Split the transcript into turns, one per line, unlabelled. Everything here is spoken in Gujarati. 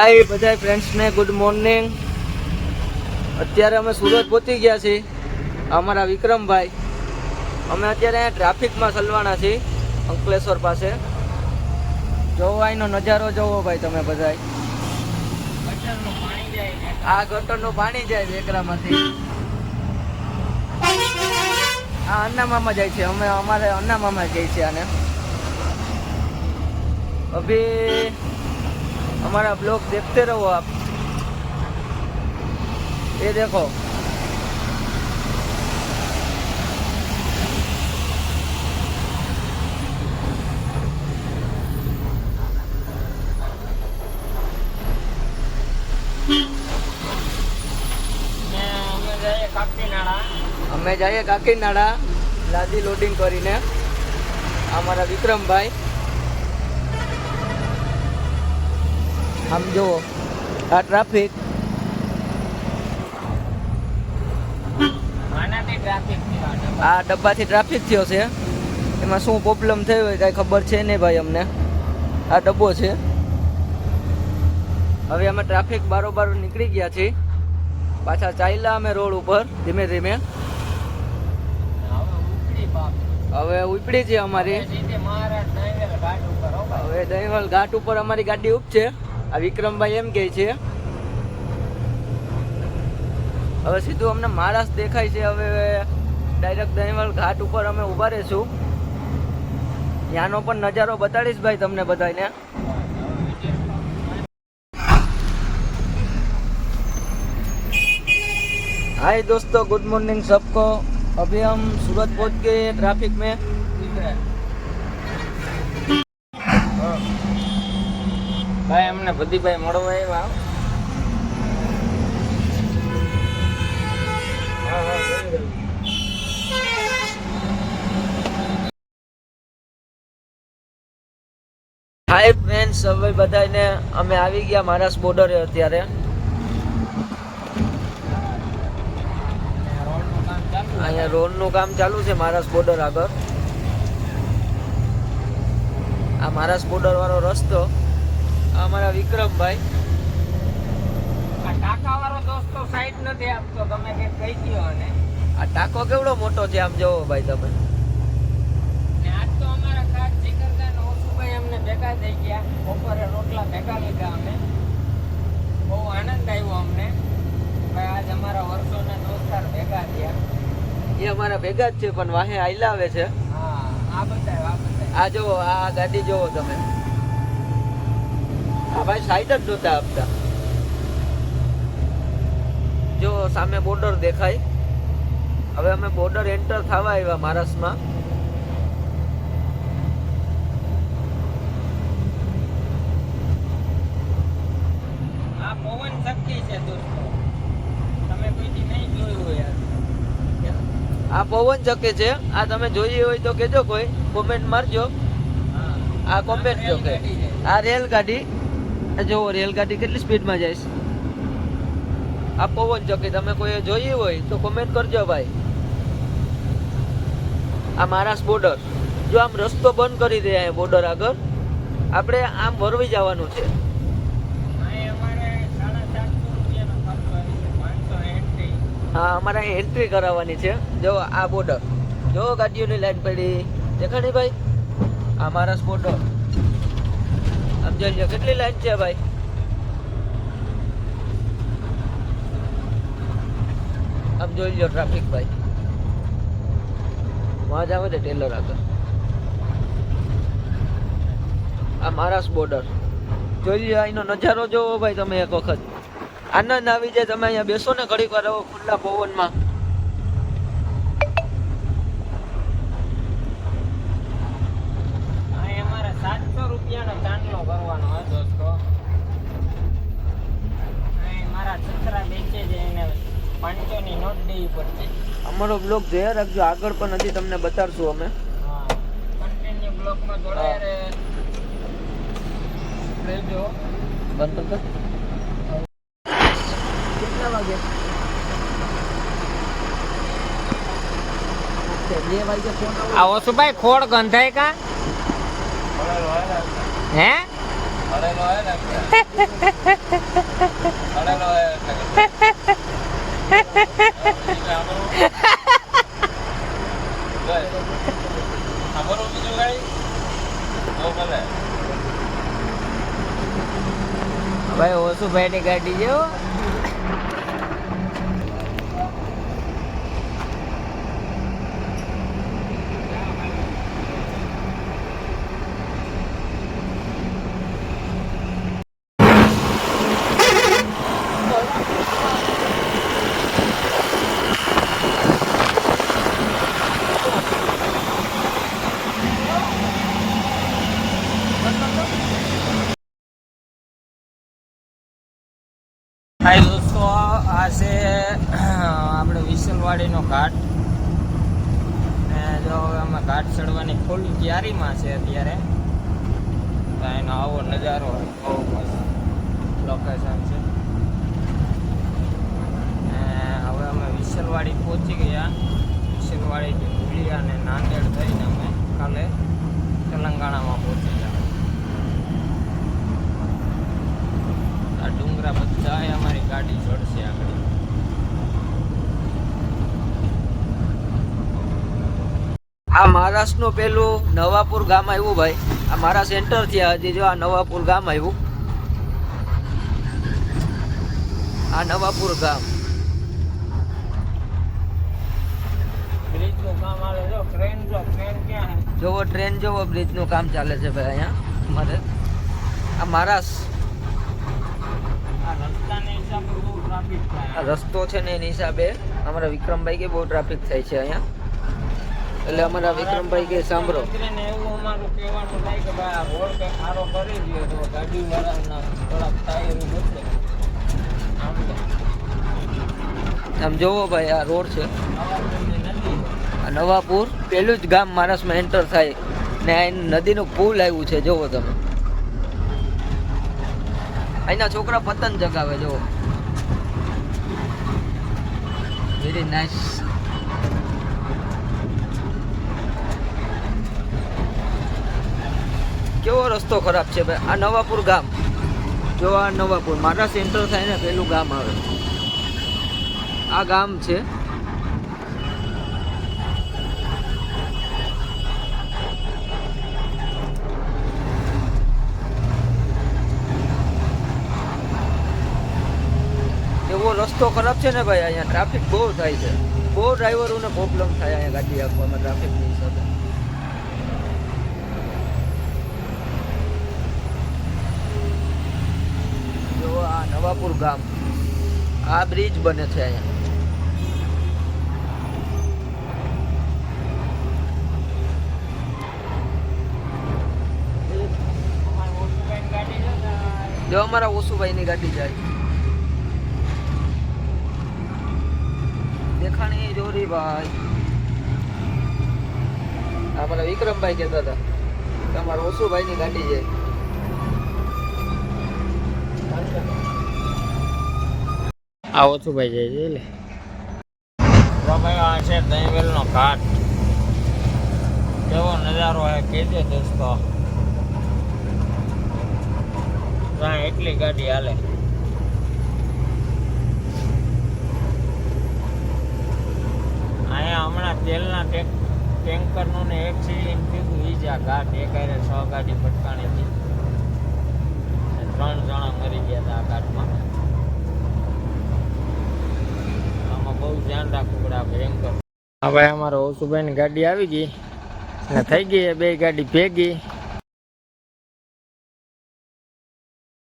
હાય બધા ફ્રેન્ડ્સને ગુડ મોર્નિંગ. અત્યારે અમે સુરત પહોંચી ગયા છીએ. અમારા વિક્રમભાઈ અમે અત્યારે અહીંયા ટ્રાફિકમાં ચલવાના છીએ અંકલેશ્વર પાસે. જોવો અહીંનો નજારો જોવો ભાઈ તમે બધાય. આ ગટરનું પાણી જાય વેકરામાંથી. આ અન્ના મામા જાય છે. અમારે અન્ના મામા જાય છે આને. अभी हमारा ब्लॉग देखते रहो आप. ये देखो અમે જઈએ કાકીનાડા લાદી લોડિંગ કરીને. અમારા વિક્રમભાઈ આમ જુઓ આ ટ્રાફિક. આ ડબ્બાથી ટ્રાફિક થયો છે. એમાં શું પ્રોબ્લેમ થયો હોય કાંઈ ખબર છે નહીં ભાઈ અમને. આ ડબ્બો છે. હવે અમે ટ્રાફિક બારોબાર નીકળી ગયા છીએ. પાછા ચાલ્યા અમે રોડ ઉપર ધીમે ધીમે. હવે ઉપડી છે અમારી. હવે દહીંવલ ઘાટ ઉપર અમારી ગાડી ઉપશે. આ વિક્રમભાઈ એમ કહે છે. હવે સીધું અમને મહારાષ્ટ્ર દેખાય છે. હવે ડાયરેક્ટ દહીંવલ ઘાટ ઉપર અમે ઊભા રહીશું. ત્યાંનો પણ નજારો બતાડીશ ભાઈ તમને બધાને. हाय दोस्तों, गुड मॉर्निंग सबको. अभी हम सूरत पहुंच गए ट्रैफिक में. भाई हमने बदी भाई મળવા આવ્યા. હાય ફ્રેન્ડ્સ, હવે બધાને અમે આવી ગયા મહારાષ્ટ્ર બોર્ડરે. અત્યારે અહીંયા રોડનું કામ ચાલુ છે મહારાષ્ટ્ર બોર્ડર આગળ. આ મહારાષ્ટ્ર બોર્ડર વાળો રસ્તો. આ અમારા વિક્રમભાઈ. આ ટાકા વાળો દોસ્તો સાઈડ નથી આપતો. તમે કે કહી દયો. અને આ ટાકો કેવડો મોટો છે આમ જોવો ભાઈ તમે. ને આજ તો અમારા ખાસ જીગરદાન ઓસુભાઈ અમને ભેગા થઈ ગયા. બપોરે રોટલા ભેગા લીધા અમે. બહુ આનંદ આવ્યો અમને. ભાઈ આજ અમારા વર્ષોના દોસ્તાર ભેગા થયા. એ અમારા ભેગા જ છે પણ વાહે આયલા આવે છે. આ જોવો, આ ગાડી જોવો તમે. આ ભાઈ સાઈડ જ નહોતા આપતા. જો સામે બોર્ડર દેખાય. હવે અમે બોર્ડર એન્ટર થવા આવ્યા મહારાષ્ટ્રમાં. આ પવન શક્તિ છે દોસ્તો. તમે કોઈથી નહીં જોયું હોય યાર. આ પવન ચક્કી છે. આ તમે જોઈએ હોય તો કેજો, કોઈ કોમેન્ટ મારજો. આ કોમેન્ટ જો કે આ રેલગાડી જો રેલગાડી કેટલી સ્પીડમાં જાય છે. આ પવન ચક્કી તમે કોઈ જોઈએ હોય તો કોમેન્ટ કરજો ભાઈ. આ મહારાષ્ટ્ર બોર્ડર. જો આમ રસ્તો બંધ કરી દે અહીંયા બોર્ડર આગળ. આપણે આમ વરવી જવાનું છે. હા, અમારે અહીં એન્ટ્રી કરાવવાની છે. જો આ બોર્ડર જો ગાડીઓની લાઈન પડી દેખાણી ભાઈ. આ મહારાષ્ટ્ર બોર્ડર આમ જોઈ લો કેટલી લાઈન છે ભાઈ. આમ જોઈ લો ટ્રાફિક ભાઈ. વાં જ આવે છે ટેલર આગળ. આ મહારાષ્ટ્ર બોર્ડર જોઈ લો. અહીંનો નજારો જોવો ભાઈ તમે એક વખત. આનંદ આવી જાય. તમે અહીંયા બેસો ને ઘડીક વાર ખુલ્લા પવનમાં. અમારા 700 રૂપિયાનો ચાંદલો કરવાનો હોય દોસ્તો. મારા છત્રા વેચે છે એને 500 ની નોટ દેવી પડશે. અમારો બ્લોગ જોયા રાખજો. આગળ પણ હજી તમને બતાડશું અમે. હા, કન્ટિન્યુ બ્લોગમાં જોડાયા રહેજો. બંધ કર. આ ઓસુભાઈ ખોડ ગંધાય કા હે? પડેલો હે ને પડેલો હે ભાઈ ઓસુભાઈ ની ગાડી જેવો હાય દોસ્તો, આ છે આપણે વિસલવાડીનો ઘાટ ને જો અમે ઘાટ ચડવાની ફૂલ તૈયારીમાં છે અત્યારે. તો એનો આવો નજારો બહુ મસ્ત લોકેશન છે. ને હવે અમે વિસલવાડી પહોંચી ગયા. વિસલવાડીથી ભૂલિયા અને નાંદેડ થઈને અમે કાલે તેલંગાણામાં પહોંચી ગયા. આ ડુંગરા બધા અમારી ગાડી ચડશે આગળ. આ મહારાષ્ટ્રનું પેલું નવાપુર ગામ આવ્યું ભાઈ. આ મારા સેન્ટર થી હજી જો આ નવાપુર ગામ આવ્યું. આ નવાપુર ગામ બ્રિજ નું કામ આવે. જો ટ્રેન ક્યાં જોવો, ટ્રેન જોવો, બ્રિજ નું કામ ચાલે છે ભાઈ અહીંયા અમારે. આ મહારાષ્ટ્ર રસ્તો છે ને એની હિસાબે અમારા વિક્રમભાઈ કે બહુ ટ્રાફિક થાય છે અહીંયા. એટલે અમારા વિક્રમભાઈ કે સાંભળો, એવું અમારું કહેવાનું થાય કે ભાઈ આ રોડ કંઈક સારો કરી દે તો ગાડી વાળાના થોડાક ટાયર બચે. આમ જોવો ભાઈ, આ રોડ છે આ નવાપુર. પેલું જ ગામ મહારાષ્ટ્રમાં એન્ટર થાય ને આ નદીનું પુલ આવ્યું છે. જોવો તમે, અહીંના છોકરા પતંગ ચગાવે. જોવો, વેરી નાઇસ. કેવો રસ્તો ખરાબ છે ભાઈ. આ નવાપુર ગામ જો, આ નવાપુર મારા સેન્ટર થાય ને પેલું ગામ આવે. આ ગામ છે. એવો રસ્તો ખરાબ છે ને ભાઈ. અહીંયા ટ્રાફિક બહુ થાય છે. બહુ ડ્રાઈવરોને પ્રોબ્લેમ થાય અહીંયા ગાડી આપવામાં ટ્રાફિકની હિસાબે. જો આ નવાપુર ગામ, આ બ્રિજ બને છે અહીંયા. જો અમારા ઓસુભાઈ ની ગાડી જાય. દેખાણી જોરી ભાઈ. અમારા વિક્રમભાઈ કહેતા હતા તમારા ઓસુભાઈ ની ગાડી જાય. આ ઓસુભાઈ જાય છે લે. ભાઈ આ છે દહીંવેલ નો ઘાટ. કેવો નજારો હે કેજો દોસ્તો. એટલી ગાડી હાલે. અહીંયા હમણાં તેલના ટેન્કરનું ને એક્સિડન્ટ થયું. ઈ જ આ ઘાટ. એક આરે 6 ગાડી ફટકાણી હતી. 3 જણા મરી ગયા હતા આ ઘાટમાં. આમાં બહુ ધ્યાન રાખવું પડે આ ભયંકર. હા ભાઈ, અમારો ઓસુભાઈ ની ગાડી આવી ગઈ ને થઈ ગઈ 2 ગાડી ભેગી.